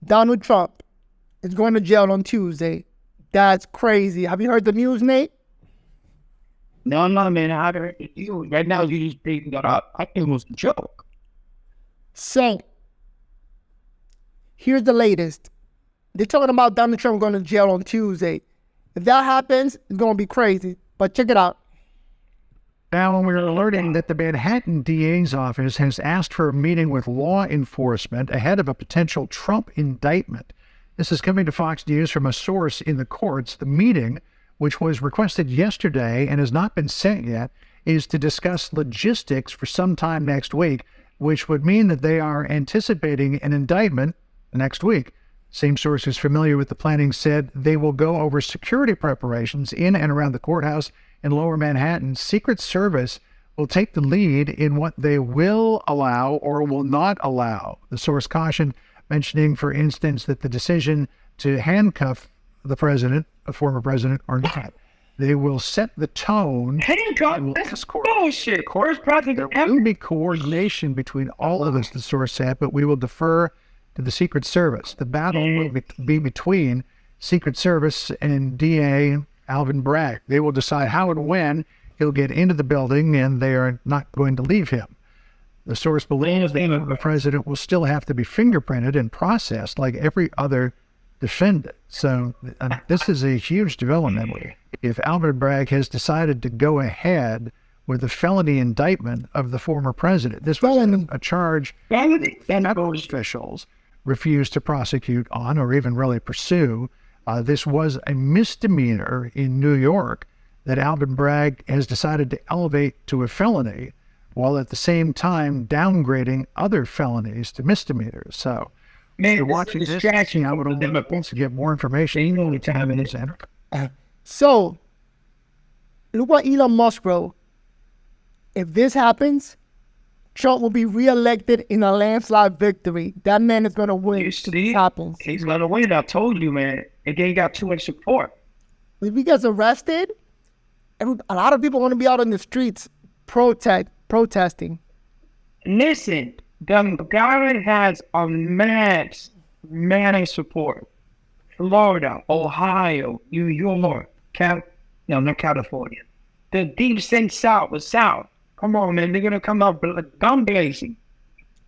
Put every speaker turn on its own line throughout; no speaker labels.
Donald Trump is going to jail on Tuesday. That's crazy. Have you heard the news, Nate?
No, man. I heard you right now. You just thinking that I think it was a joke.
So, here's the latest. They're talking about Donald Trump going to jail on Tuesday. If that happens, it's going to be crazy. But check it out.
Now, we're alerting that the Manhattan DA's office has asked for a meeting with law enforcement ahead of a potential Trump indictment. This is coming to Fox News from a source in the courts. The meeting, which was requested yesterday and has not been set yet, is to discuss logistics for sometime next week, which would mean that they are anticipating an indictment next week. Same sources familiar with the planning said they will go over security preparations in and around the courthouse in Lower Manhattan. Secret Service will take the lead in what they will allow or will not allow. The source cautioned, mentioning, for instance, that the decision to handcuff the president, a former president, or not, they will set the tone.
Handcuff? That's bullshit.
There will be coordination between all of us, the source said, but we will defer to the Secret Service. The battle will be between Secret Service and DA Alvin Bragg. They will decide how and when he'll get into the building, and they are not going to leave him. The source believes that the president will still have to be fingerprinted and processed like every other defendant. So this is a huge development. If Alvin Bragg has decided to go ahead with the felony indictment of the former president, this was a charge that officials refused to prosecute on or even really pursue. This was a misdemeanor in New York that Alvin Bragg has decided to elevate to a felony, while at the same time downgrading other felonies to misdemeanors. So, if you're watching this, I would like to get more information.
You know the time it is.
So, look what Elon Musk wrote. If this happens, Trump will be reelected in a landslide victory. That man is going to win.
You see,
if this happens.
He's going to win. I told you, man. And they got too much support.
If he gets arrested, a lot of people are going to be out on the streets protesting.
Listen, the guy has a mass support. Florida, Ohio, New York, not California. The deep South was South. Come on, man. They're going to come up gun blazing.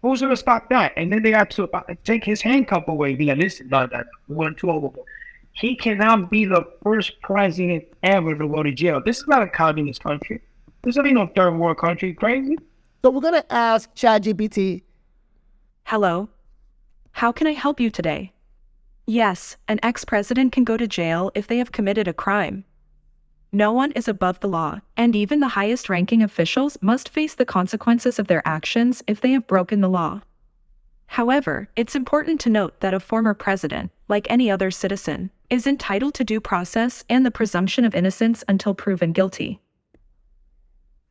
Who's going to stop that? And then they got to take his handcuff away. Be like, listen, no, we went too overboard. He cannot be the first president ever to go to jail. This is not a communist country. This ain't no third world country. Crazy?
So we're going to ask ChatGPT.
Hello. How can I help you today? Yes, an ex-president can go to jail if they have committed a crime. No one is above the law, and even the highest-ranking officials must face the consequences of their actions if they have broken the law. However, it's important to note that a former president, like any other citizen, is entitled to due process and the presumption of innocence until proven guilty.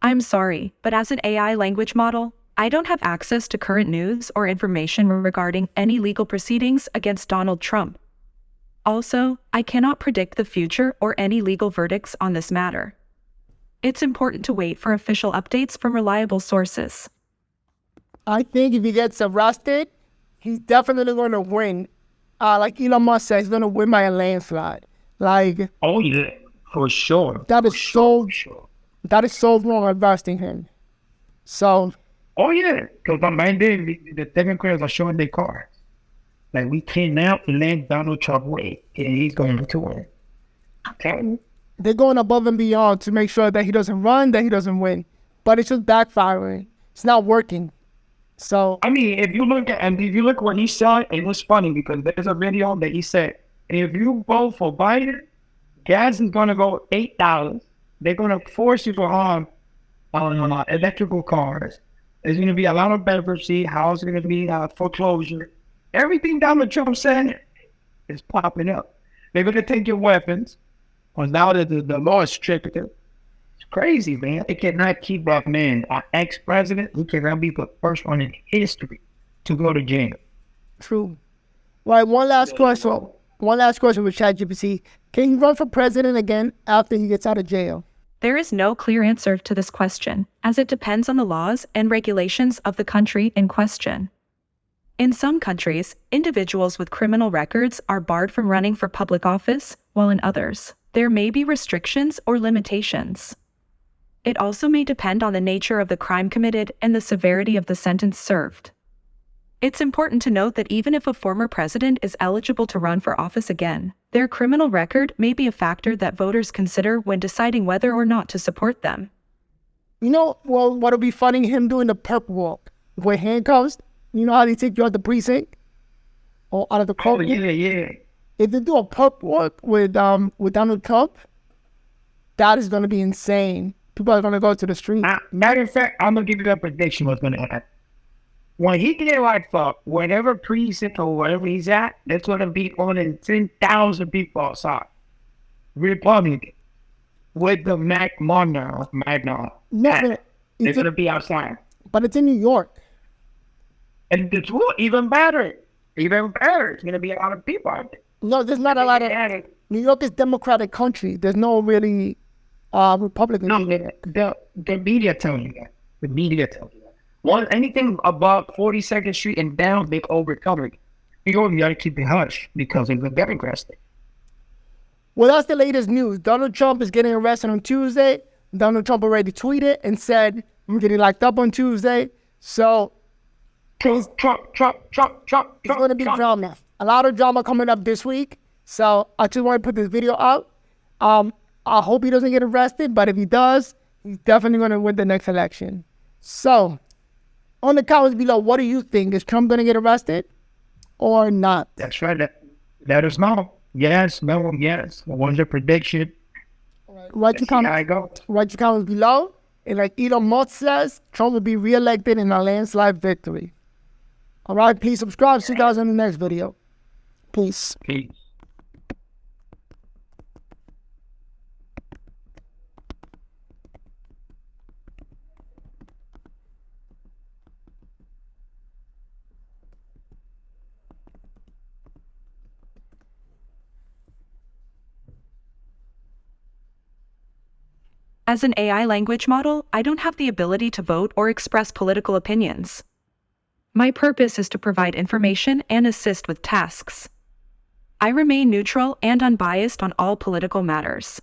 I'm sorry, but as an AI language model, I don't have access to current news or information regarding any legal proceedings against Donald Trump. Also, I cannot predict the future or any legal verdicts on this matter. It's important to wait for official updates from reliable sources.
I think if he gets arrested, he's definitely going to win. Like Elon Musk said, he's going to win by a landslide. Like,
oh yeah, for sure.
That is so wrong arresting him. So.
Oh yeah, because my man, the Democrats are showing their cards. Like, we cannot let Donald Trump win, and he's going to win. Okay.
They're going above and beyond to make sure that he doesn't run, that he doesn't win. But it's just backfiring. It's not working. So
I mean, if you look at what he said, it was funny because there's a video that he said, if you vote for Biden, gas is gonna go $8. They're gonna force you to have electrical cars. There's gonna be a lot of bankruptcy. Houses are gonna be foreclosure. Everything Donald Trump said is popping up. They're gonna take your weapons. Because now that the law is stricter. It's crazy, man. They cannot keep that man, our ex-president, who cannot be the first one in history to go to jail.
True. Right, one last question with ChatGPT. Can he run for president again after he gets out of jail?
There is no clear answer to this question, as it depends on the laws and regulations of the country in question. In some countries, individuals with criminal records are barred from running for public office, while in others, there may be restrictions or limitations. It also may depend on the nature of the crime committed and the severity of the sentence served. It's important to note that even if a former president is eligible to run for office again, their criminal record may be a factor that voters consider when deciding whether or not to support them.
You know, well, what'll be funny, him doing the perp walk with handcuffs. You know how they take you out the precinct or out of the court?
Oh, yeah.
If they do a perp walk with Donald Trump, that is going to be insane. People are going to go to the street.
Matter of fact, I'm going to give you a prediction what's going to happen. When he get like whatever precinct or wherever he's at, there's going to be more than 10,000 people outside. Republican. With the Magna.
No,
They're going to be outside.
but it's in New York.
And the tool, even better. Even better. It's going to be a lot of people out there.
No, there's not a lot of... New York is Democratic country. There's no really Republican.
No, the media tells you that. The media tells you that. Anything above 42nd Street and down, they overcover it. You got to keep it hush because it's a Democrats thing.
Well, that's the latest news. Donald Trump is getting arrested on Tuesday. Donald Trump already tweeted and said, I'm getting locked up on Tuesday. So
Trump.
it's going to be drama. A lot of drama coming up this week. So I just want to put this video out. I hope he doesn't get arrested, but if he does, he's definitely going to win the next election. So on the comments below, what do you think? Is Trump going to get arrested or not?
That's right. Let us know. Yes, no, yes. What's your prediction?
Write your comments below. And like Elon Musk says, Trump will be reelected in a landslide victory. All right, please subscribe. See you guys in the next video. Peace.
Peace.
As an AI language model, I don't have the ability to vote or express political opinions. My purpose is to provide information and assist with tasks. I remain neutral and unbiased on all political matters.